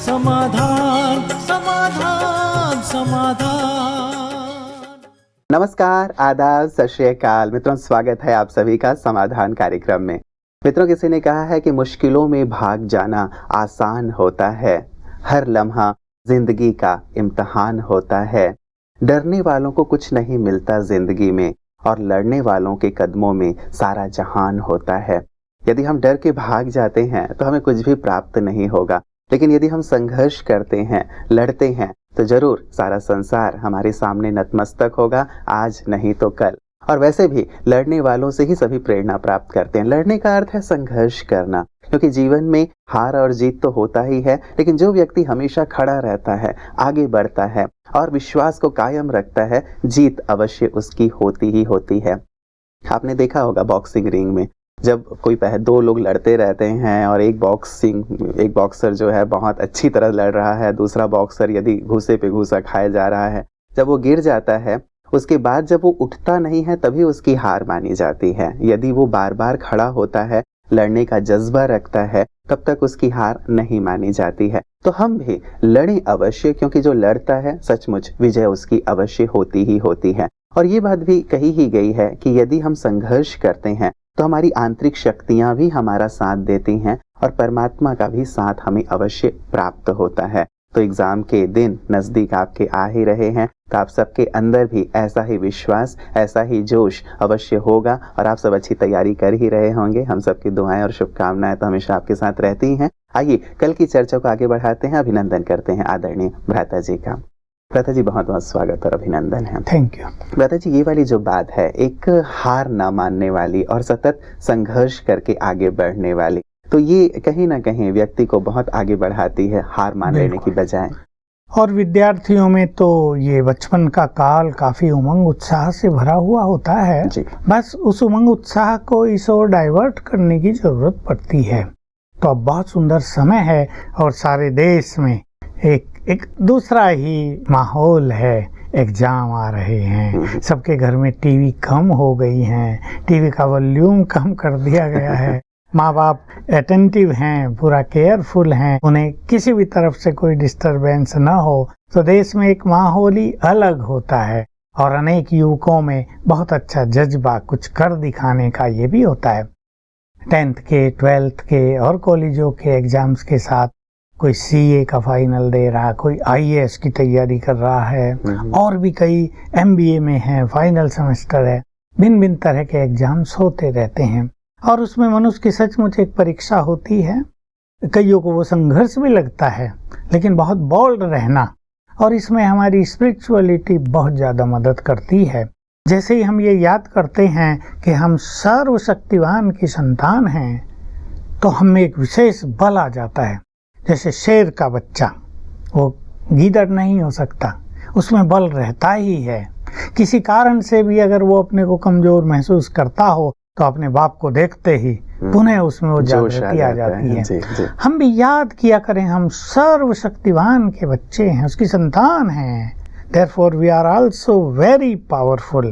समाधान समाधान समाधान। नमस्कार, आदाब, सत श्री अकाल मित्रों, स्वागत है आप सभी का समाधान कार्यक्रम में। मित्रों, किसी ने कहा है कि मुश्किलों में भाग जाना आसान होता है, हर लम्हा जिंदगी का इम्तिहान होता है। डरने वालों को कुछ नहीं मिलता जिंदगी में, और लड़ने वालों के कदमों में सारा जहान होता है। यदि हम डर के भाग जाते हैं तो हमें कुछ भी प्राप्त नहीं होगा, लेकिन यदि हम संघर्ष करते हैं, लड़ते हैं, तो जरूर सारा संसार हमारे सामने नतमस्तक होगा, आज नहीं तो कल। और वैसे भी लड़ने वालों से ही सभी प्रेरणा प्राप्त करते हैं। लड़ने का अर्थ है संघर्ष करना, क्योंकि जीवन में हार और जीत तो होता ही है, लेकिन जो व्यक्ति हमेशा खड़ा रहता है, आगे बढ़ता है और विश्वास को कायम रखता है, जीत अवश्य उसकी होती ही होती है। आपने देखा होगा बॉक्सिंग रिंग में जब कोई दो लोग लड़ते रहते हैं और एक बॉक्सर जो है बहुत अच्छी तरह लड़ रहा है, दूसरा बॉक्सर यदि घूसे पे घूसा खाए जा रहा है, जब वो गिर जाता है उसके बाद जब वो उठता नहीं है तभी उसकी हार मानी जाती है। यदि वो बार बार खड़ा होता है, लड़ने का जज्बा रखता है, तब तक उसकी हार नहीं मानी जाती है। तो हम भी लड़ें अवश्य, क्योंकि जो लड़ता है सचमुच विजय उसकी अवश्य होती ही होती है। और ये बात भी कही ही गई है कि यदि हम संघर्ष करते हैं तो हमारी आंतरिक शक्तियां भी हमारा साथ देती हैं और परमात्मा का भी साथ हमें अवश्य प्राप्त होता है। तो एग्जाम के दिन नजदीक आपके आ ही रहे हैं, तो आप सबके अंदर भी ऐसा ही विश्वास, ऐसा ही जोश अवश्य होगा और आप सब अच्छी तैयारी कर ही रहे होंगे। हम सबकी दुआएं और शुभकामनाएं तो हमेशा आपके साथ रहती हैं। आइए कल की चर्चा को आगे बढ़ाते हैं। अभिनंदन करते हैं आदरणीय भ्राता जी का। भ्राता जी, बहुत बहुत स्वागत और अभिनंदन है। Thank you. भ्राता जी, ये वाली जो बात है, एक हार ना मानने वाली और सतत संघर्ष करके आगे बढ़ने वाली, तो ये कहीं ना कहीं व्यक्ति को बहुत आगे बढ़ाती है, हार मान लेने की बजाय। और विद्यार्थियों में तो ये बचपन का काल काफी उमंग उत्साह से भरा हुआ होता है जी। बस उस उमंग उत्साह को इस ओर डाइवर्ट करने की जरूरत पड़ती है। तो अब बहुत सुंदर समय है और सारे देश में एक दूसरा ही माहौल है। एग्जाम आ रहे हैं, सबके घर में टीवी कम हो गई हैं, टीवी का वॉल्यूम कम कर दिया गया है। माँ बाप अटेंटिव हैं, पूरा केयरफुल हैं, उन्हें किसी भी तरफ से कोई डिस्टरबेंस न हो। तो देश में एक माहौल ही अलग होता है और अनेक युवकों में बहुत अच्छा जज्बा कुछ कर दिखाने का ये भी होता है। 10th के, 12th के और कॉलेजों के एग्जाम्स के साथ कोई CA का फाइनल दे रहा, कोई IAS की तैयारी कर रहा है, और भी कई MBA में है, फाइनल सेमेस्टर है। भिन्न भिन्न तरह के एग्जाम्स होते रहते हैं और उसमें मनुष्य की सचमुच एक परीक्षा होती है। कईयों को वो संघर्ष भी लगता है, लेकिन बहुत बोल्ड रहना, और इसमें हमारी स्पिरिचुअलिटी बहुत ज़्यादा मदद करती है। जैसे ही हम ये याद करते हैं कि हम सर्वशक्तिवान की संतान हैं, तो हमें एक विशेष बल आ जाता है। जैसे शेर का बच्चा, वो गीदड़ नहीं हो सकता, उसमें बल रहता ही है। किसी कारण से भी अगर वो अपने को कमजोर महसूस करता हो तो अपने बाप को देखते ही पुनः उसमें वो जागृति आ जाती है। जी। हम भी याद किया करें, हम सर्वशक्तिवान के बच्चे हैं, उसकी संतान हैं। Therefore we are also very powerful।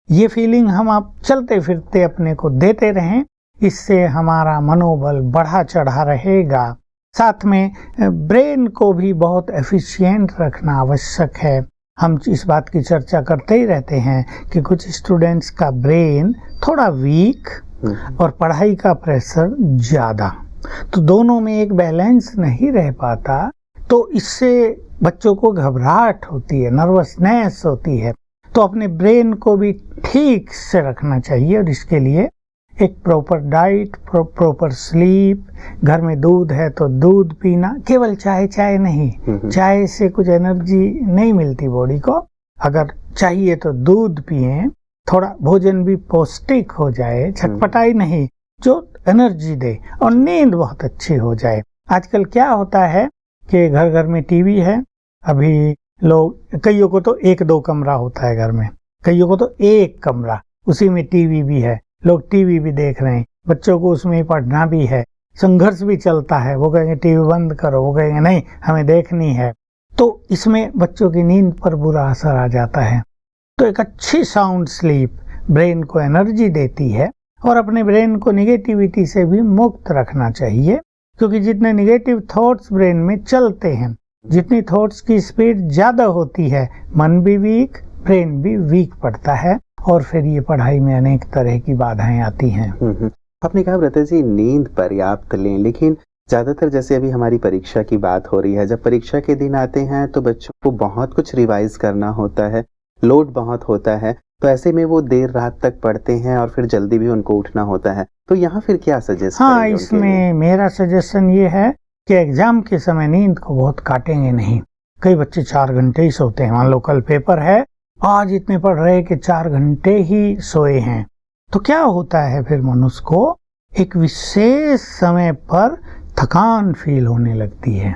ये फीलिंग हम आप चलते फिरते अपने को देते रहें, इससे हमारा मनोबल बढ़ा चढ़ा रहेगा। साथ में ब्रेन को भी बहुत एफिशिएंट रखना आवश्यक है। हम इस बात की चर्चा करते ही रहते हैं कि कुछ स्टूडेंट्स का ब्रेन थोड़ा वीक और पढ़ाई का प्रेशर ज़्यादा, तो दोनों में एक बैलेंस नहीं रह पाता। तो इससे बच्चों को घबराहट होती है, नर्वसनेस होती है। तो अपने ब्रेन को भी ठीक से रखना चाहिए और इसके लिए एक प्रॉपर डाइट, प्रॉपर स्लीप, घर में दूध है तो दूध पीना, केवल चाय नहीं, चाय से कुछ एनर्जी नहीं मिलती बॉडी को। अगर चाहिए तो दूध पिएं, थोड़ा भोजन भी पौष्टिक हो जाए, छटपटाई नहीं, जो एनर्जी दे, और नींद बहुत अच्छी हो जाए। आजकल क्या होता है कि घर घर में टीवी है। अभी लोग, कईयों को तो 1-2 कमरा होता है घर में, कईयों को तो एक कमरा, उसी में टीवी भी है, लोग टीवी भी देख रहे हैं, बच्चों को उसमें पढ़ना भी है, संघर्ष भी चलता है। वो कहेंगे टीवी बंद करो, वो कहेंगे नहीं हमें देखनी है। तो इसमें बच्चों की नींद पर बुरा असर आ जाता है। तो एक अच्छी साउंड स्लीप ब्रेन को एनर्जी देती है और अपने ब्रेन को निगेटिविटी से भी मुक्त रखना चाहिए। क्योंकि जितने निगेटिव थॉट्स ब्रेन में चलते हैं, जितनी थॉट्स की स्पीड ज्यादा होती है, मन भी वीक, ब्रेन भी वीक पड़ता है, और फिर ये पढ़ाई में अनेक तरह की बाधाएं आती हैं। आपने कहा व्रता जी नींद पर्याप्त लें, लेकिन ज्यादातर जैसे अभी हमारी परीक्षा की बात हो रही है, जब परीक्षा के दिन आते हैं तो बच्चों को बहुत कुछ रिवाइज करना होता है, लोड बहुत होता है, तो ऐसे में वो देर रात तक पढ़ते हैं और फिर जल्दी भी उनको उठना होता है, तो यहाँ फिर क्या सजेस्ट हाँ, इसमें मेरा सजेशन ये है कि एग्जाम के समय नींद को बहुत काटेंगे नहीं। कई बच्चे 4 घंटे ही सोते हैं, मान लो कल पेपर है, आज इतने पढ़ रहे कि 4 घंटे ही सोए हैं, तो क्या होता है फिर मनुष्य को एक विशेष समय पर थकान फील होने लगती है,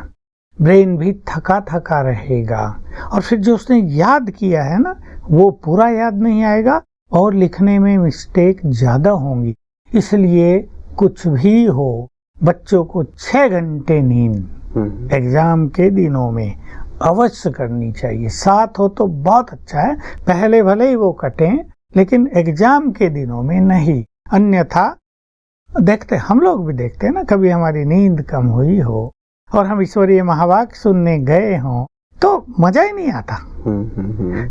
ब्रेन भी थका थका रहेगा, और फिर जो उसने याद किया है ना वो पूरा याद नहीं आएगा और लिखने में मिस्टेक ज्यादा होंगी। इसलिए कुछ भी हो, बच्चों को 6 घंटे नींद एग्जाम के दिनों में अवश्य करनी चाहिए। 7 हो तो बहुत अच्छा है, पहले भले ही वो कटें, लेकिन एग्जाम के दिनों में नहीं। अन्यथा देखते, हम लोग भी देखते हैं ना, कभी हमारी नींद कम हुई हो और हम ईश्वरीय महावाक्य सुनने गए हों तो मजा ही नहीं आता।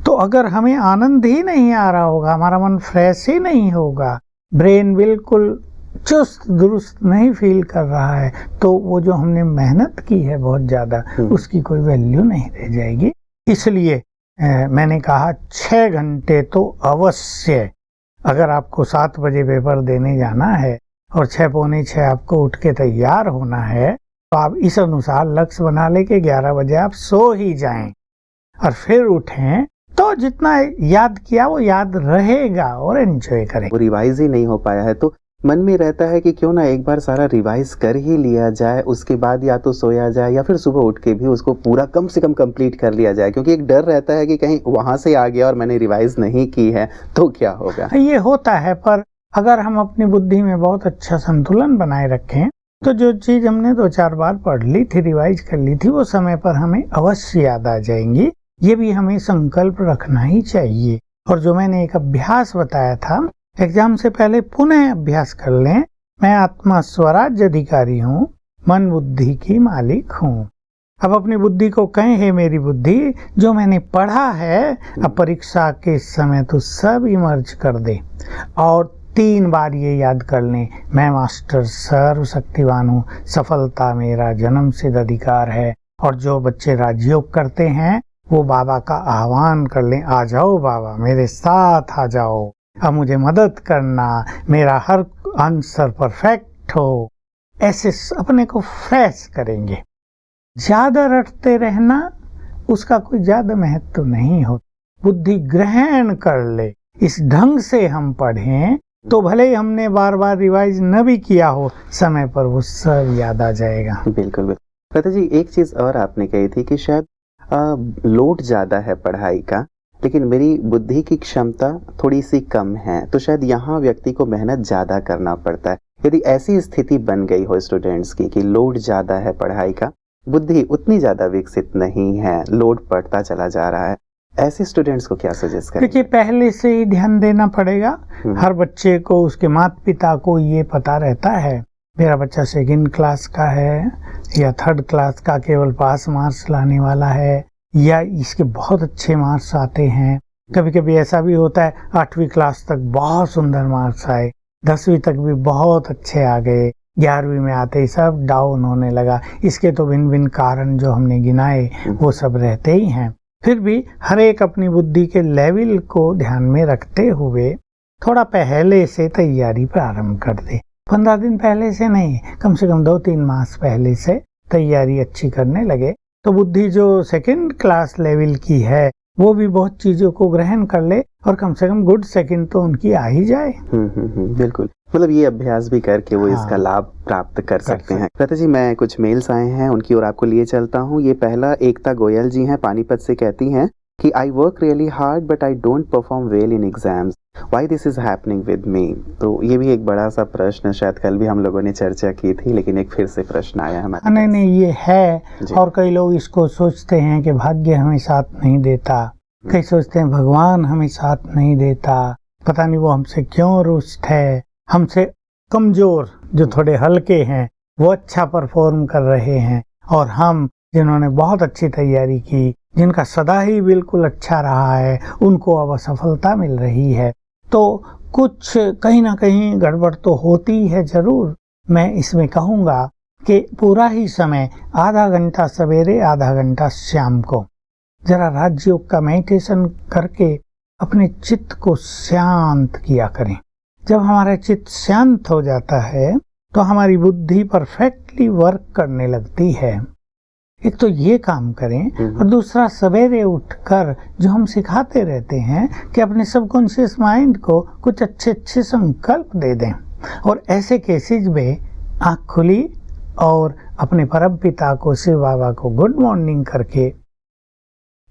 तो अगर हमें आनंद ही नहीं आ रहा होगा, हमारा मन फ्रेश ही नहीं होगा, ब्रेन बिल्कुल चुस्त दुरुस्त नहीं फील कर रहा है, तो वो जो हमने मेहनत की है बहुत ज्यादा, उसकी कोई वैल्यू नहीं रह जाएगी। इसलिए मैंने कहा 6 घंटे तो अवश्य। अगर आपको 7 बजे पेपर देने जाना है और 6 पौने 6 आपको उठ के तैयार होना है, तो आप इस अनुसार लक्ष्य बना ले कि 11 बजे आप सो ही जाएं और फिर उठें, तो जितना याद किया वो याद रहेगा और एंजॉय करें। वो रिवाइज ही नहीं हो पाया है तो मन में रहता है कि क्यों ना एक बार सारा रिवाइज कर ही लिया जाए, उसके बाद या तो सोया जाए या फिर सुबह उठ के भी उसको पूरा कम से कम कंप्लीट कर लिया जाए, क्योंकि एक डर रहता है कि कहीं वहां से आ गया और मैंने रिवाइज नहीं की है तो क्या होगा। ये होता है, पर अगर हम अपनी बुद्धि में बहुत अच्छा संतुलन बनाए रखें तो जो चीज हमने 2-4 बार पढ़ ली थी, रिवाइज कर ली थी, वो समय पर हमें अवश्य याद आ जाएंगी। ये भी हमें संकल्प रखना ही चाहिए। और जो मैंने एक अभ्यास बताया था, एग्जाम से पहले पुनः अभ्यास कर लें, मैं आत्मा स्वराज्य अधिकारी हूँ, मन बुद्धि की मालिक हूँ। अब अपनी बुद्धि को कहें, हे मेरी बुद्धि, जो मैंने पढ़ा है अब परीक्षा के समय तो सब इमर्ज कर दे, और 3 बार ये याद कर लें, मैं मास्टर सर्वशक्तिवान हूँ, सफलता मेरा जन्म सिद्ध अधिकार है। और जो बच्चे राजयोग करते हैं वो बाबा का आह्वान कर लें, आ जाओ बाबा मेरे साथ आ जाओ, अब मुझे मदद करना, मेरा हर आंसर परफेक्ट हो। ऐसे अपने को फ्रेश करेंगे। ज्यादा रटते रहना उसका कोई ज्यादा महत्व नहीं हो। बुद्धि ग्रहण कर ले, इस ढंग से हम पढ़ें तो भले ही हमने बार बार रिवाइज न भी किया हो, समय पर वो सब याद आ जाएगा। बिल्कुल बिल्कुल। प्रता जी, एक चीज और आपने कही थी कि शायद लोड ज्यादा है पढ़ाई का, लेकिन मेरी बुद्धि की क्षमता थोड़ी सी कम है, तो शायद यहाँ व्यक्ति को मेहनत ज्यादा करना पड़ता है। यदि ऐसी स्थिति बन गई हो स्टूडेंट्स की कि लोड ज्यादा है पढ़ाई का, बुद्धि उतनी ज्यादा विकसित नहीं है, लोड बढ़ता चला जा रहा है, ऐसे स्टूडेंट्स को क्या सजेस्ट करें? देखिए, पहले से ही ध्यान देना पड़ेगा। हर बच्चे को उसके माता पिता को ये पता रहता है मेरा बच्चा 2nd क्लास का है या 3rd क्लास का, केवल पास मार्क्स लाने वाला है, या इसके बहुत अच्छे मार्क्स आते हैं। कभी कभी ऐसा भी होता है 8वीं क्लास तक बहुत सुंदर मार्क्स आए, 10वीं तक भी बहुत अच्छे आ गए, 11वीं में आते ही सब डाउन होने लगा। इसके तो भिन्न भिन्न कारण जो हमने गिनाए वो सब रहते ही हैं। फिर भी हर एक अपनी बुद्धि के लेवल को ध्यान में रखते हुए थोड़ा पहले से तैयारी प्रारंभ कर दे। 15 दिन पहले से नहीं, कम से कम 2-3 मास पहले से तैयारी अच्छी करने लगे तो बुद्धि जो 2nd क्लास लेवल की है वो भी बहुत चीजों को ग्रहण कर ले और कम से कम गुड 2nd तो उनकी आ ही जाए। बिल्कुल, मतलब ये अभ्यास भी करके वो इसका लाभ प्राप्त कर सकते हैं। प्रता जी, मैं कुछ मेल्स आए हैं उनकी ओर आपको लिए चलता हूँ। ये पहला एकता गोयल जी हैं, पानीपत से, कहती हैं कि I work really hard but I don't perform well in exams, why this is happening with me. तो ये भी एक बड़ा सा प्रश्न, शायद कल भी हम लोगों ने चर्चा की थी, लेकिन एक फिर से प्रश्न आया हमारे। नहीं, ये है। और कई लोग इसको सोचते हैं कि भाग्य हमें साथ नहीं देता, कई सोचते हैं भगवान हमें साथ नहीं देता, पता नहीं वो हमसे क्यों रुष्ट है, हमसे कमजोर जो थोड़े हल्के हैं वो अच्छा परफॉर्म कर रहे हैं, और हम जिन्होंने बहुत अच्छी तैयारी की, जिनका सदा ही बिल्कुल अच्छा रहा है, उनको अब असफलता मिल रही है। तो कुछ कहीं ना कहीं गड़बड़ तो होती है जरूर। मैं इसमें कहूँगा कि पूरा ही समय, आधा घंटा सवेरे आधा घंटा शाम को, जरा राजयोग का मेडिटेशन करके अपने चित्त को शांत किया करें। जब हमारा चित्त शांत हो जाता है तो हमारी बुद्धि परफेक्टली वर्क करने लगती है। एक तो ये काम करें, और दूसरा सवेरे उठकर जो हम सिखाते रहते हैं कि अपने सबकॉन्शियस माइंड को कुछ अच्छे अच्छे संकल्प दे दें, और ऐसे केसेस में आँख खुली और अपने परम पिता को, शिव बाबा को गुड मॉर्निंग करके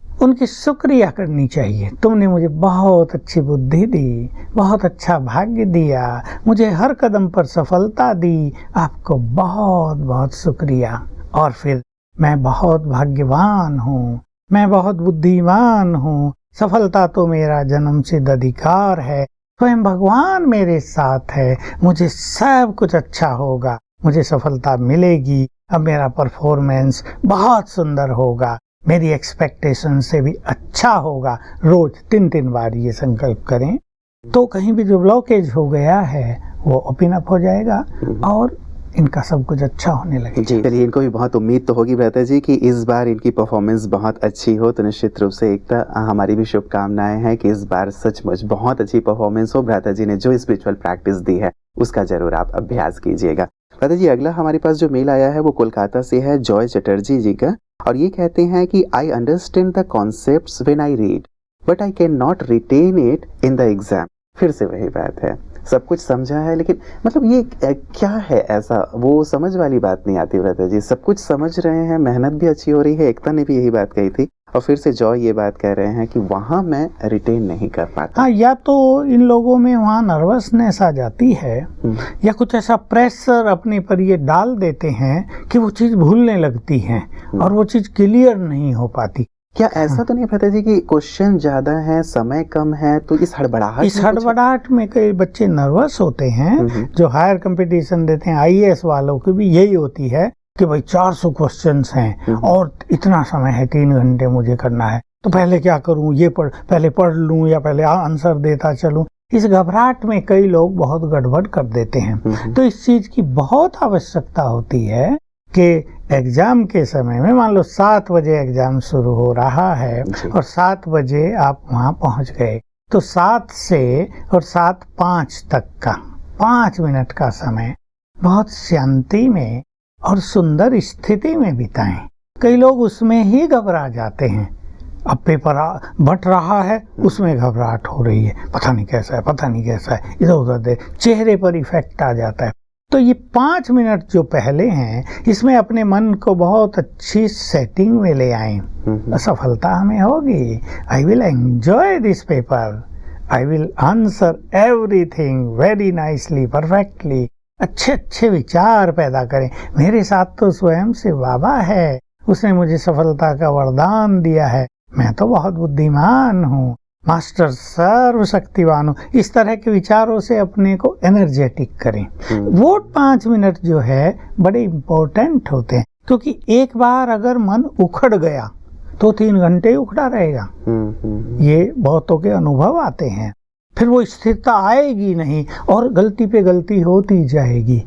उनकी शुक्रिया करनी चाहिए। तुमने मुझे बहुत अच्छी बुद्धि दी, बहुत अच्छा भाग्य दिया, मुझे हर कदम पर सफलता दी, आपको बहुत बहुत शुक्रिया। और फिर मैं बहुत भाग्यवान हूँ, मैं बहुत बुद्धिमान हूँ, सफलता तो मेरा जन्मसिद्ध अधिकार है, स्वयं भगवान मेरे साथ है, मुझे सब कुछ अच्छा होगा, मुझे सफलता मिलेगी, अब मेरा परफॉर्मेंस बहुत सुंदर होगा, मेरी एक्सपेक्टेशन से भी अच्छा होगा। रोज 3-3 बार ये संकल्प करें तो कहीं भी जो ब्लॉकेज हो गया है वो ओपन अप हो जाएगा और इनका सब कुछ अच्छा होने लगेगा। जी चलिए, इनको भी बहुत उम्मीद तो होगी भ्राता जी कि इस बार इनकी परफॉर्मेंस बहुत अच्छी हो, तो निश्चित रूप से एक हमारी भी शुभकामनाएं हैं कि इस बार सचमुच बहुत अच्छी परफॉर्मेंस हो। भ्राता जी ने जो स्पिरिचुअल प्रैक्टिस दी है उसका जरूर आप अभ्यास कीजिएगा। भ्राता जी, अगला हमारे पास जो मेल आया है वो कोलकाता से है, जॉय चटर्जी जी का, और ये कहते हैं कि I understand the concepts when I read but I can not retain it in the exam. फिर से वही बात है, सब कुछ समझा है लेकिन मतलब ये क्या है ऐसा, वो समझ वाली बात नहीं आती। भ्राता जी सब कुछ समझ रहे हैं, मेहनत भी अच्छी हो रही है, एकता ने भी यही बात कही थी, और फिर से जॉय ये बात कह रहे हैं कि वहां मैं रिटेन नहीं कर पाता। हाँ, या तो इन लोगों में वहाँ नर्वसनेस आ जाती है, या कुछ ऐसा प्रेशर अपने पर ये डाल देते हैं कि वो चीज भूलने लगती है और वो चीज क्लियर नहीं हो पाती। क्या ऐसा तो नहीं भ्राता जी कि क्वेश्चन ज्यादा है, समय कम है, तो इस हड़बड़ाहट में कई बच्चे नर्वस होते हैं। जो हायर कंपटीशन देते हैं, आईएएस वालों की भी यही होती है कि भाई 400 क्वेश्चंस हैं और इतना समय है, 3 घंटे मुझे करना है, तो पहले क्या करूं, ये पहले पढ़ लूं या पहले आंसर देता चलूं। इस घबराहट में कई लोग बहुत गड़बड़ कर देते हैं। तो इस चीज की बहुत आवश्यकता होती है कि एग्जाम के समय में, मान लो 7 बजे एग्जाम शुरू हो रहा है और 7 बजे आप वहां पहुंच गए, तो 7 से और 7:05 तक का 5 मिनट का समय बहुत शांति में और सुंदर स्थिति में बिताएं। कई लोग उसमें ही घबरा जाते हैं। अब पेपर बट रहा है, उसमें घबराहट हो रही है, पता नहीं कैसा है, पता नहीं कैसा है, इधर उधर दे, चेहरे पर इफेक्ट आ जाता है। तो ये 5 मिनट जो पहले हैं, इसमें अपने मन को बहुत अच्छी सेटिंग में ले आएं। सफलता हमें होगी। I will enjoy this paper, I will answer everything very nicely, perfectly. अच्छे अच्छे विचार पैदा करें। मेरे साथ तो स्वयं से बाबा है, उसने मुझे सफलता का वरदान दिया है, मैं तो बहुत बुद्धिमान हूँ, मास्टर सर्वशक्तिवान हूँ। इस तरह के विचारों से अपने को एनर्जेटिक करें। वो 5 मिनट जो है बड़े इम्पोर्टेंट होते हैं, क्योंकि एक बार अगर मन उखड़ गया तो 3 घंटे उखड़ा रहेगा। ये बहुतों के अनुभव आते हैं। फिर वो स्थिरता आएगी नहीं और गलती पे गलती होती जाएगी।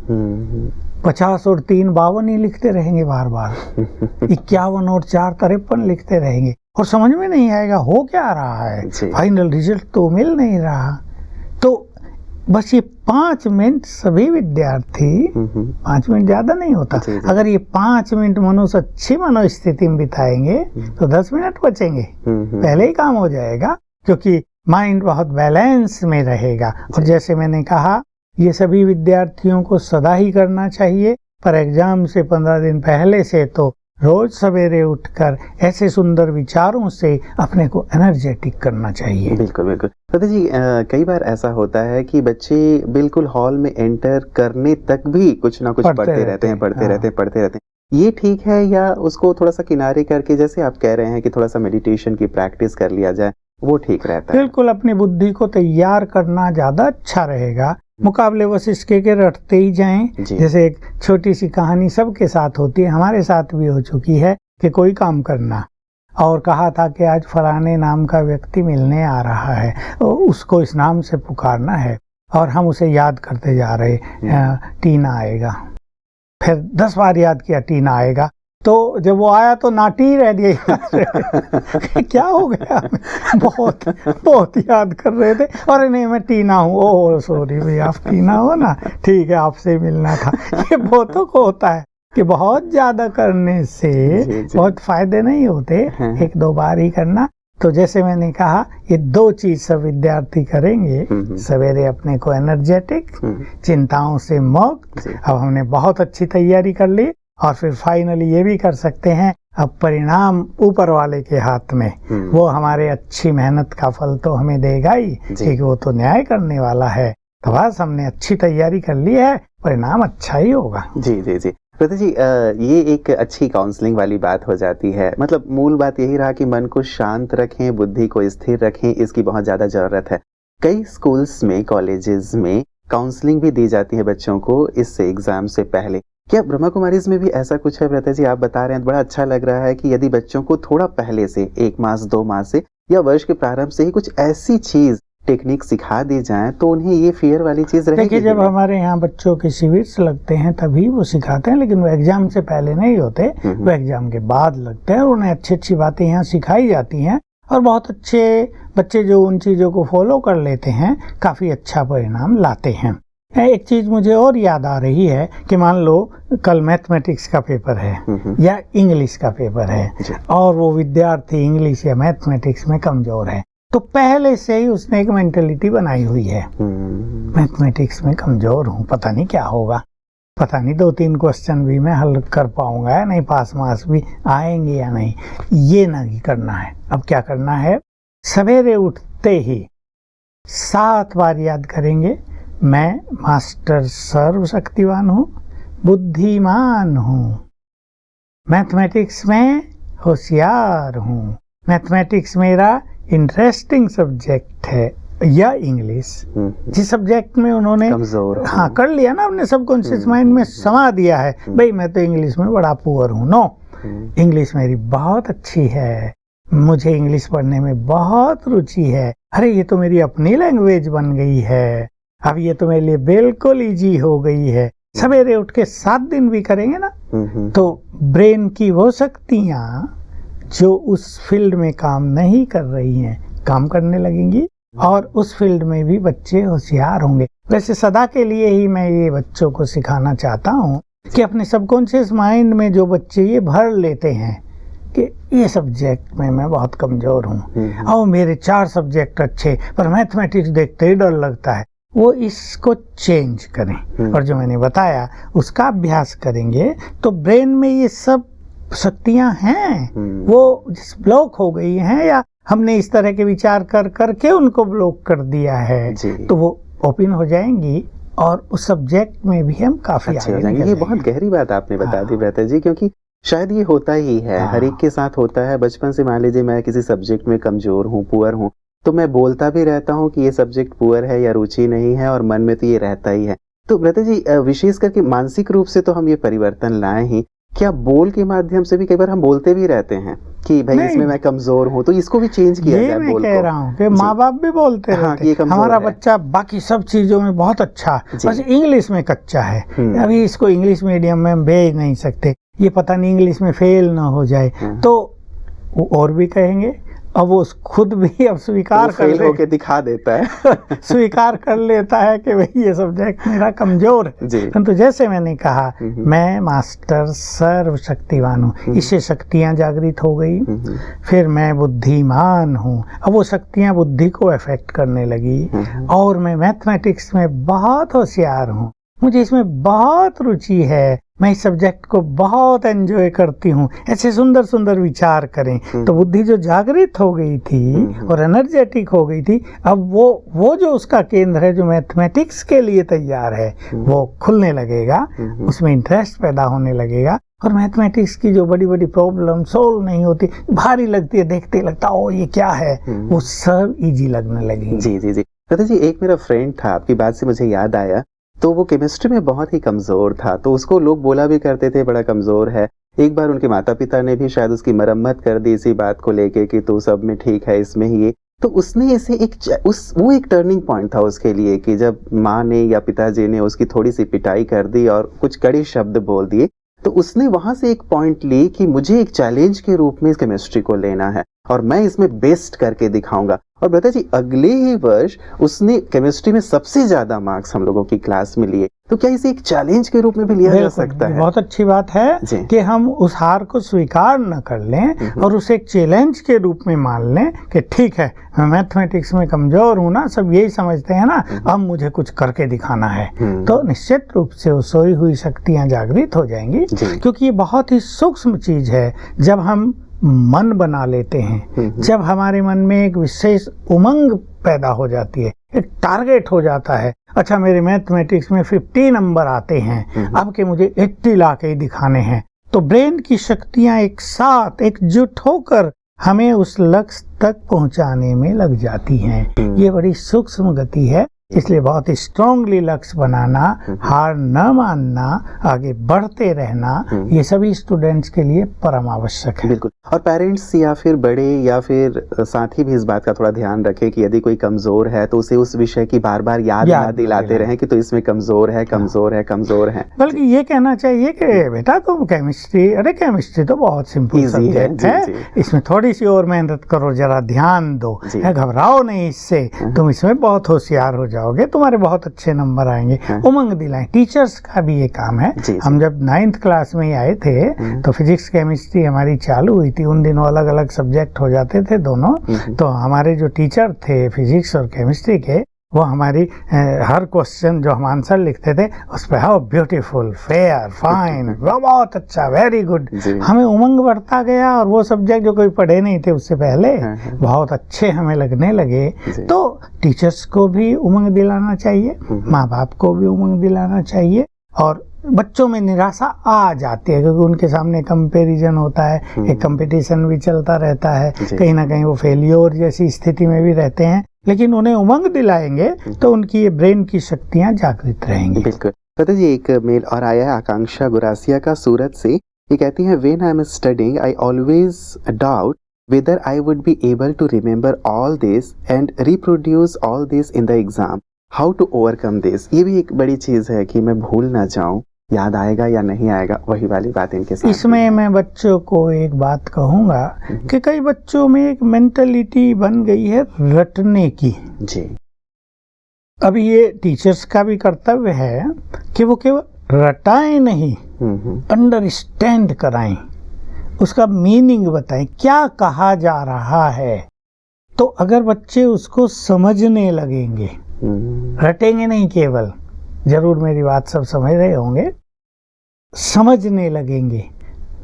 50 और 3 52 ही लिखते रहेंगे बार बार, 51 और 4 53 लिखते रहेंगे और समझ में नहीं आएगा हो क्या रहा है, फाइनल रिजल्ट तो मिल नहीं रहा। तो बस ये 5 मिनट सभी विद्यार्थी, 5 मिनट ज्यादा नहीं होता, अगर ये 5 मिनट मनुष्य अच्छी मनोस्थिति में बिताएंगे तो 10 मिनट बचेंगे, पहले ही काम हो जाएगा, क्योंकि माइंड बहुत बैलेंस में रहेगा। और जैसे मैंने कहा, ये सभी विद्यार्थियों को सदा ही करना चाहिए, पर एग्जाम से 15 दिन पहले से तो रोज सवेरे उठकर ऐसे सुंदर विचारों से अपने को एनर्जेटिक करना चाहिए। बिल्कुल बिल्कुल। भ्राता जी कई बार ऐसा होता है कि बच्चे बिल्कुल हॉल में एंटर करने तक भी कुछ ना कुछ पढ़ते रहते हैं। ये ठीक है, या उसको थोड़ा सा किनारे करके, जैसे आप कह रहे हैं कि थोड़ा सा मेडिटेशन की प्रैक्टिस कर लिया जाए, वो ठीक रहता है? बिल्कुल, अपनी बुद्धि को तैयार करना ज्यादा अच्छा रहेगा। मुकाबले बस इसके के रटते ही जाएं। जी। जैसे एक छोटी सी कहानी सबके साथ होती है, हमारे साथ भी हो चुकी है कि कोई काम करना और कहा था कि आज फलाने नाम का व्यक्ति मिलने आ रहा है, उसको इस नाम से पुकारना है, और हम उसे याद करते जा रहे, टीना आएगा, फिर 10 बार याद किया टीना आएगा, तो जब वो आया तो नाटी रह दिया क्या हो गया, बहुत बहुत याद कर रहे थे, और नहीं मैं टीना हूँ, ओह सॉरी भाई आप टीना हो ना, ठीक है आपसे मिलना था। ये बहुतों को होता है कि बहुत ज्यादा करने से बहुत फायदे नहीं होते, 1-2 बार ही करना। तो जैसे मैंने कहा ये 2 चीज सब विद्यार्थी करेंगे, सवेरे अपने को एनर्जेटिक, चिंताओं से मुक्त। अब हमने बहुत अच्छी तैयारी कर ली, और फिर फाइनली ये भी कर सकते हैं, अब परिणाम ऊपर वाले के हाथ में, वो हमारे अच्छी मेहनत का फल तो हमें देगा ही, क्योंकि वो तो न्याय करने वाला है। तो बस हमने अच्छी तैयारी कर ली है, परिणाम अच्छा ही होगा। जी जी जी प्रति जी, ये एक अच्छी काउंसलिंग वाली बात हो जाती है। मतलब मूल बात यही रहा कि मन को शांत रखें, बुद्धि को स्थिर रखें, इसकी बहुत ज्यादा जरूरत है। कई स्कूल्स में, कॉलेजेस में काउंसलिंग भी दी जाती है बच्चों को इससे एग्जाम से पहले। क्या ब्रह्मा कुमारीज में भी ऐसा कुछ है प्रति जी? आप बता रहे हैं, बड़ा अच्छा लग रहा है कि यदि बच्चों को थोड़ा पहले से 1 मास 2 मास से या वर्ष के प्रारंभ से ही कुछ ऐसी चीज टेक्निक सिखा दी जाए तो उन्हें ये फियर वाली चीज रहेगी। देखिए जब हमारे यहाँ बच्चों के शिविर लगते हैं तभी वो सिखाते हैं, लेकिन वो एग्जाम से पहले नहीं होते, वो एग्जाम के बाद लगते हैं, और उन्हें अच्छी अच्छी बातें यहाँ सिखाई जाती हैं, और बहुत अच्छे बच्चे जो उन चीजों को फॉलो कर लेते हैं काफी अच्छा परिणाम लाते हैं। एक चीज मुझे और याद आ रही है कि मान लो कल मैथमेटिक्स का पेपर है या इंग्लिश का पेपर है, और वो विद्यार्थी इंग्लिश या मैथमेटिक्स में कमजोर है, तो पहले से ही उसने एक मेंटेलिटी बनाई हुई है, मैथमेटिक्स में कमजोर हूँ, पता नहीं क्या होगा, पता नहीं 2-3 क्वेश्चन भी मैं हल कर पाऊंगा या नहीं, पास मार्क्स भी आएंगे या नहीं। ये नहीं करना है। अब क्या करना है, सवेरे उठते ही 7 बार याद करेंगे, मैं मास्टर सर्वशक्तिवान हूँ, बुद्धिमान हूँ, मैथमेटिक्स में होशियार हूँ, मैथमेटिक्स मेरा इंटरेस्टिंग सब्जेक्ट है, या इंग्लिश जिस सब्जेक्ट में उन्होंने कमजोर, हाँ कर लिया ना, अपने सबकॉन्शियस माइंड में समा दिया है, भाई मैं तो इंग्लिश में बड़ा पुअर हूँ, नो, इंग्लिश मेरी बहुत अच्छी है, मुझे इंग्लिश पढ़ने में बहुत रुचि है, अरे ये तो मेरी अपनी लैंग्वेज बन गई है, अब ये तो मेरे लिए बिल्कुल इजी हो गई है। सवेरे उठ के 7 दिन भी करेंगे ना, तो ब्रेन की वो शक्तियाँ जो उस फील्ड में काम नहीं कर रही हैं काम करने लगेंगी, और उस फील्ड में भी बच्चे होशियार होंगे। वैसे सदा के लिए ही मैं ये बच्चों को सिखाना चाहता हूँ कि अपने सबकॉन्शियस माइंड में जो बच्चे ये भर लेते हैं कि ये सब्जेक्ट में मैं बहुत कमजोर हूँ, और मेरे 4 सब्जेक्ट अच्छे, पर मैथमेटिक्स देखते ही डर लगता है, वो इसको चेंज करें, और जो मैंने बताया उसका अभ्यास करेंगे तो ब्रेन में ये सब शक्तियां हैं, वो जिस ब्लॉक हो गई हैं, या हमने इस तरह के विचार कर करके उनको ब्लॉक कर दिया है, तो वो ओपन हो जाएंगी, और उस सब्जेक्ट में भी हम काफी अच्छे हो जाएंगे। ये बहुत गहरी बात आपने बता दी ब्रता जी, क्योंकि शायद ये होता ही है, हर एक के साथ होता है। बचपन से मान लीजिए मैं किसी सब्जेक्ट में कमजोर हूँ, पुअर हूँ, तो मैं बोलता भी रहता हूँ कि ये सब्जेक्ट पुअर है या रुचि नहीं है, और मन में तो ये रहता ही है। तो ब्रता जी विशेष करके मानसिक रूप से तो हम ये परिवर्तन लाए ही, क्या बोल के माध्यम से भी कई बार हम बोलते भी रहते हैं कि भाई इसमें मैं कमजोर हूँ, तो इसको भी चेंज किया जाए। मैं कह रहा हूँ कि माँ बाप भी बोलते रहते हैं हमारा बच्चा बाकी सब चीजों में बहुत अच्छा, बस इंग्लिश में कच्चा है, अभी इसको इंग्लिश मीडियम में भेज नहीं सकते, ये पता नहीं इंग्लिश में फेल ना हो जाए, तो वो और भी कहेंगे। अब वो खुद भी अब स्वीकार कर होके दिखा देता है स्वीकार कर लेता है कि भाई ये सब्जेक्ट मेरा कमजोर है। तो जैसे मैंने कहा मैं मास्टर सर्वशक्तिवान हूँ, इससे शक्तियाँ जागृत हो गई, फिर मैं बुद्धिमान हूँ, अब वो शक्तियाँ बुद्धि को अफेक्ट करने लगी, और मैं मैथमेटिक्स में बहुत होशियार हूँ, मुझे इसमें बहुत रुचि है, मैं इस सब्जेक्ट को बहुत एंजॉय करती हूँ। ऐसे सुंदर सुंदर विचार करें तो बुद्धि जो जागृत हो गई थी और एनर्जेटिक हो गई थी, अब वो जो उसका केंद्र है जो मैथमेटिक्स के लिए तैयार है वो खुलने लगेगा, उसमें इंटरेस्ट पैदा होने लगेगा, और मैथमेटिक्स की जो बड़ी बड़ी प्रॉब्लम सोल्व नहीं होती, भारी लगती है, देखते लगता ओ ये क्या है, वो सब इजी लगने लगेगी। जी जी जी। दादा जी, एक मेरा फ्रेंड था, आपकी बात से मुझे याद आया, तो वो केमिस्ट्री में बहुत ही कमज़ोर था, तो उसको लोग बोला भी करते थे बड़ा कमज़ोर है। एक बार उनके माता-पिता ने भी शायद उसकी मरम्मत कर दी इसी बात को लेके कि तू सब में ठीक है, इसमें ही ये। तो उसने ऐसे वो एक टर्निंग पॉइंट था उसके लिए कि जब माँ ने या पिताजी ने उसकी थोड़ी-सी पिटाई कर दी और कुछ कड़े शब्द बोल दिए, तो उसने वहाँ से एक पॉइंट ली कि मुझे एक चैलेंज के रूप में इस केमिस्ट्री को लेना है और मैं इसमें बेस्ट करके दिखाऊंगा। और ब्रदर जी, अगले ही वर्ष उसने केमिस्ट्री में सबसे ज्यादा मार्क्स हम लोगों की क्लास में लिए। तो क्या इसे एक चैलेंज के रूप में भी लिया जा सकता है? बहुत अच्छी बात है कि हम उस हार को स्वीकार न कर लें और उसे एक चैलेंज के रूप में मान लें कि ठीक है, मैं मैथमेटिक्स में कमजोर हूँ ना, सब यही समझते हैं ना, अब मुझे कुछ करके दिखाना है। तो निश्चित रूप से वो सोई हुई शक्तियाँ जागृत हो जाएंगी, क्योंकि ये बहुत ही सूक्ष्म चीज है। जब हम मन बना लेते हैं, जब हमारे मन में एक विशेष उमंग पैदा हो जाती है, एक टारगेट हो जाता है, अच्छा मेरे मैथमेटिक्स में 50 नंबर आते हैं, अब के मुझे 80 ला के ही दिखाने हैं, तो ब्रेन की शक्तियां एक साथ एकजुट होकर हमें उस लक्ष्य तक पहुंचाने में लग जाती हैं। ये बड़ी सूक्ष्म गति है, इसलिए बहुत ही स्ट्रांगली लक्ष्य बनाना, हार न मानना, आगे बढ़ते रहना, ये सभी स्टूडेंट्स के लिए परम आवश्यक है। बिल्कुल। और पेरेंट्स या फिर बड़े या फिर साथी भी इस बात का थोड़ा ध्यान रखें कि यदि कोई कमजोर है तो उसे उस विषय की बार बार याद दिलाते रहें कि तो इसमें कमजोर है, कमजोर है, कमजोर है। बल्कि ये कहना चाहिए कि बेटा तुम केमिस्ट्री तो बहुत सिंपल सब्जेक्ट है, इसमें थोड़ी सी और मेहनत करो, जरा ध्यान दो, घबराओ नहीं इससे, तुम इसमें बहुत होशियार हो जाओगे, तुम्हारे बहुत अच्छे नंबर आएंगे। उमंग दिलाएं। टीचर्स का भी ये काम है। हम जब 9th क्लास में ही आए थे तो फिजिक्स केमिस्ट्री हमारी चालू हुई थी, उन दिनों अलग अलग सब्जेक्ट हो जाते थे दोनों, तो हमारे जो टीचर थे फिजिक्स और केमिस्ट्री के, वो हमारी हर क्वेश्चन जो हम आंसर लिखते थे उस पर हाउ ब्यूटीफुल, फेयर, फाइन, बहुत अच्छा, वेरी गुड, हमें उमंग बढ़ता गया और वो सब्जेक्ट जो कोई पढ़े नहीं थे उससे पहले बहुत अच्छे हमें लगने लगे। तो टीचर्स को भी उमंग दिलाना चाहिए, माँ बाप को भी उमंग दिलाना चाहिए, और बच्चों में निराशा आ जाती है क्योंकि उनके सामने कंपैरिजन होता है, एक कंपटीशन भी चलता रहता है, कहीं ना कहीं वो फेलियर जैसी स्थिति में भी रहते हैं, लेकिन उन्हें उमंग दिलाएंगे तो उनकी ये ब्रेन की शक्तियां जागृत रहेंगी। बिल्कुल। पता जी, एक मेल और आया है आकांक्षा गुरासिया का सूरत से। ये कहती हैं, when I am studying I always doubt whether I would be able to remember all this and reproduce all this in the exam. How to overcome this? ये भी एक बड़ी चीज है कि मैं भूल ना जाऊं, याद आएगा या नहीं आएगा, वही वाली बात इनके साथ। इसमें मैं बच्चों को एक बात कहूंगा कि कई बच्चों में एक मेंटलिटी बन गई है रटने की। जी। अभी ये टीचर्स का भी कर्तव्य है कि वो केवल रटाएं नहीं, अंडरस्टैंड कराएं, उसका मीनिंग बताएं, क्या कहा जा रहा है। तो अगर बच्चे उसको समझने लगेंगे, रटेंगे नहीं केवल, जरूर मेरी बात सब समझ रहे होंगे, समझने लगेंगे,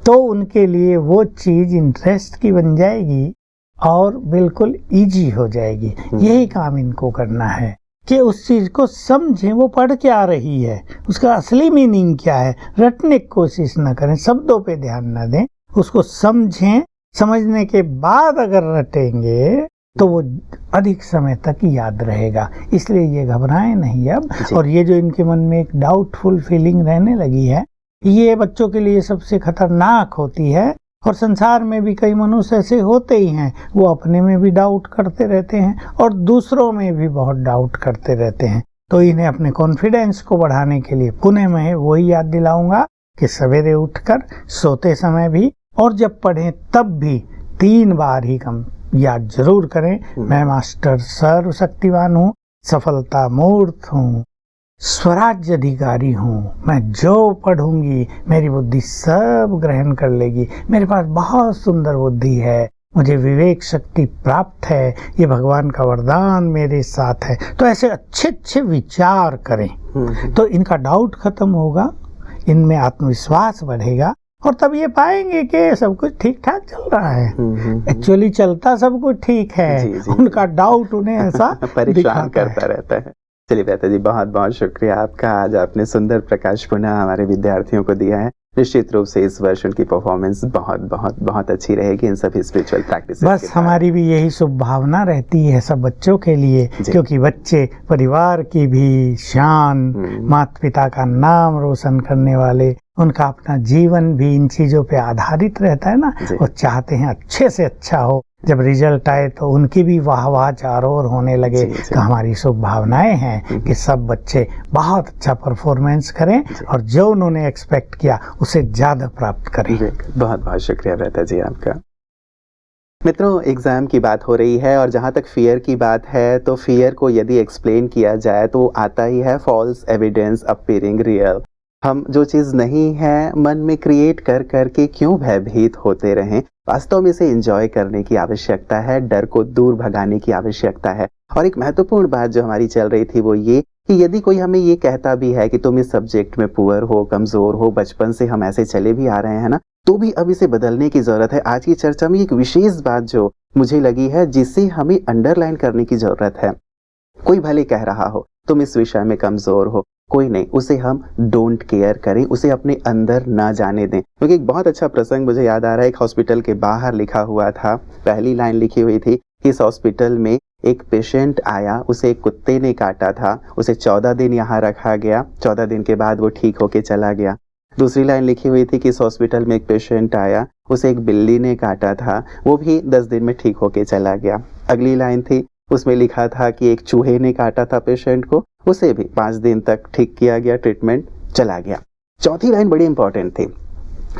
तो उनके लिए वो चीज इंटरेस्ट की बन जाएगी और बिल्कुल इजी हो जाएगी। यही काम इनको करना है कि उस चीज को समझें, वो पढ़ क्या रही है, उसका असली मीनिंग क्या है। रटने की कोशिश न करें, शब्दों पे ध्यान न दें, उसको समझें। समझने के बाद अगर रटेंगे तो वो अधिक समय तक याद रहेगा। इसलिए ये घबराएं नहीं अब। और ये जो इनके मन में एक डाउटफुल फीलिंग रहने लगी है, ये बच्चों के लिए सबसे खतरनाक होती है। और संसार में भी कई मनुष्य ऐसे होते ही हैं, वो अपने में भी डाउट करते रहते हैं और दूसरों में भी बहुत डाउट करते रहते हैं। तो इन्हें अपने कॉन्फिडेंस को बढ़ाने के लिए पुनः मैं वही याद दिलाऊंगा कि सवेरे उठकर सोते समय भी और जब पढ़ें तब भी 3 बार ही कम याद जरूर करें, मैं मास्टर सर्वशक्तिवान हूँ, सफलता मूर्त हूँ, स्वराज्य अधिकारी हूँ, मैं जो पढ़ूंगी मेरी बुद्धि सब ग्रहण कर लेगी, मेरे पास बहुत सुंदर बुद्धि है, मुझे विवेक शक्ति प्राप्त है, ये भगवान का वरदान मेरे साथ है। तो ऐसे अच्छे अच्छे विचार करें तो इनका डाउट खत्म होगा, इनमें आत्मविश्वास बढ़ेगा और तब ये पाएंगे कि सब कुछ ठीक ठाक चल रहा है। एक्चुअली चलता सब कुछ ठीक है, जी। उनका डाउट उन्हें ऐसा परेशान करता रहता है। चलिए बेहतर जी, बहुत बहुत शुक्रिया आपका, आज आपने सुंदर प्रकाश पुनः हमारे विद्यार्थियों को दिया है। निश्चित रूप से इस वर्ष उनकी परफॉर्मेंस बहुत बहुत बहुत अच्छी रहेगी इन सभी स्पिरिचुअल प्रैक्टिस। बस हमारी भी यही शुभ भावना रहती है सब बच्चों के लिए, क्योंकि बच्चे परिवार की भी शान, माता पिता का नाम रोशन करने वाले, उनका अपना जीवन भी इन चीजों पे आधारित रहता है ना। वो चाहते हैं अच्छे से अच्छा हो, जब रिजल्ट आए तो उनकी भी वाह वाह चारों ओर होने लगे। तो हमारी शुभ भावनाएं हैं कि सब बच्चे बहुत अच्छा परफॉर्मेंस करें और जो उन्होंने एक्सपेक्ट किया उसे ज्यादा प्राप्त करें। बहुत बहुत शुक्रिया बेहतर जी आपका। मित्रों, एग्जाम की बात हो रही है और जहाँ तक फियर की बात है तो फियर को यदि एक्सप्लेन किया जाए तो आता ही है फॉल्स एविडेंस अपीयरिंग रियल। हम जो चीज़ नहीं है मन में क्रिएट कर करके क्यों भयभीत होते रहें। वास्तव में इसे एंजॉय करने की आवश्यकता है, डर को दूर भगाने की आवश्यकता है। और एक महत्वपूर्ण बात जो हमारी चल रही थी वो ये कि यदि कोई हमें ये कहता भी है कि तुम इस सब्जेक्ट में पुअर हो, कमज़ोर हो, बचपन से हम ऐसे चले भी आ रहे हैं ना, तो भी अब इसे बदलने की ज़रूरत है। आज की चर्चा में एक विशेष बात जो मुझे लगी है जिसे हमें अंडरलाइन करने की ज़रूरत है। कोई भले कह रहा हो तुम इस विषय में कमज़ोर हो, कोई नहीं, उसे हम डोंट केयर करें, उसे अपने अंदर ना जाने दें। क्योंकि एक बहुत अच्छा प्रसंग मुझे याद आ रहा है। एक हॉस्पिटल के बाहर लिखा हुआ था, पहली लाइन लिखी हुई थी कि इस हॉस्पिटल में एक पेशेंट आया, उसे एक कुत्ते ने काटा था, उसे 14 दिन यहाँ रखा गया, 14 दिन के बाद वो ठीक होके चला गया। दूसरी लाइन लिखी हुई थी कि इस हॉस्पिटल में एक पेशेंट आया, उसे एक बिल्ली ने काटा था, वो भी 10 दिन में ठीक होके चला गया। अगली लाइन थी, उसमें लिखा था कि एक चूहे ने काटा था पेशेंट को, उसे भी 5 दिन तक ठीक किया गया, ट्रीटमेंट चला गया। चौथी लाइन बड़ी इंपॉर्टेंट थी।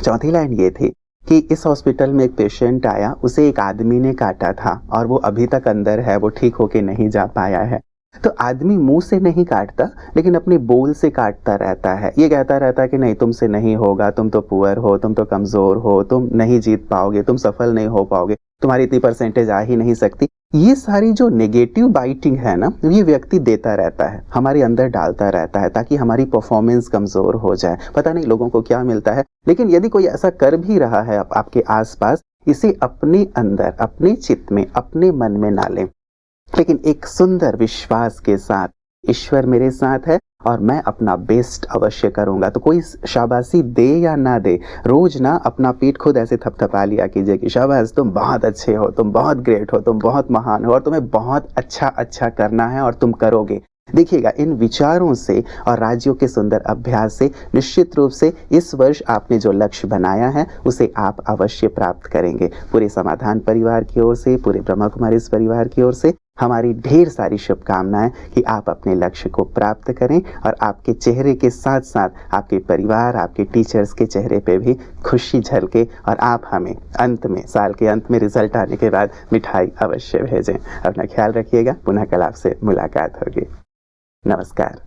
चौथी लाइन ये थी कि इस हॉस्पिटल में एक पेशेंट आया, उसे एक आदमी ने काटा था और वो अभी तक अंदर है, वो ठीक होके नहीं जा पाया है। तो आदमी मुंह से नहीं काटता लेकिन अपने बोल से काटता रहता है। ये कहता रहता है कि नहीं तुमसे नहीं होगा, तुम तो पुअर हो, तुम तो कमज़ोर हो, तुम नहीं जीत पाओगे, तुम सफल नहीं हो पाओगे, तुम्हारी इतनी परसेंटेज आ ही नहीं सकती। ये सारी जो नेगेटिव बाइटिंग है ना, ये व्यक्ति देता रहता है, हमारे अंदर डालता रहता है ताकि हमारी परफॉर्मेंस कमज़ोर हो जाए। पता नहीं लोगों को क्या मिलता है, लेकिन यदि कोई ऐसा कर भी रहा है आपके आसपास, इसे अपने अंदर, अपने चित्त में, अपने मन में ना लें, लेकिन एक सुंदर विश्वास के साथ ईश्वर मेरे साथ है और मैं अपना बेस्ट अवश्य करूंगा। तो कोई शाबाशी दे या ना दे, रोज ना अपना पीठ खुद ऐसे थपथपा लिया कीजिए कि शाबाश तुम बहुत अच्छे हो, तुम बहुत ग्रेट हो, तुम बहुत महान हो और तुम्हें बहुत अच्छा करना है और तुम करोगे। देखिएगा, इन विचारों से और राज्यों के सुंदर अभ्यास से निश्चित रूप से इस वर्ष आपने जो लक्ष्य बनाया है उसे आप अवश्य प्राप्त करेंगे। पूरे समाधान परिवार की ओर से, पूरे ब्रह्मा कुमारी परिवार की ओर से हमारी ढेर सारी शुभकामनाएं कि आप अपने लक्ष्य को प्राप्त करें और आपके चेहरे के साथ साथ आपके परिवार, आपके टीचर्स के चेहरे पे भी खुशी झलके और आप हमें अंत में, साल के अंत में रिजल्ट आने के बाद मिठाई अवश्य भेजें। अपना ख्याल रखिएगा। पुनः कल आपसे मुलाकात होगी। नमस्कार।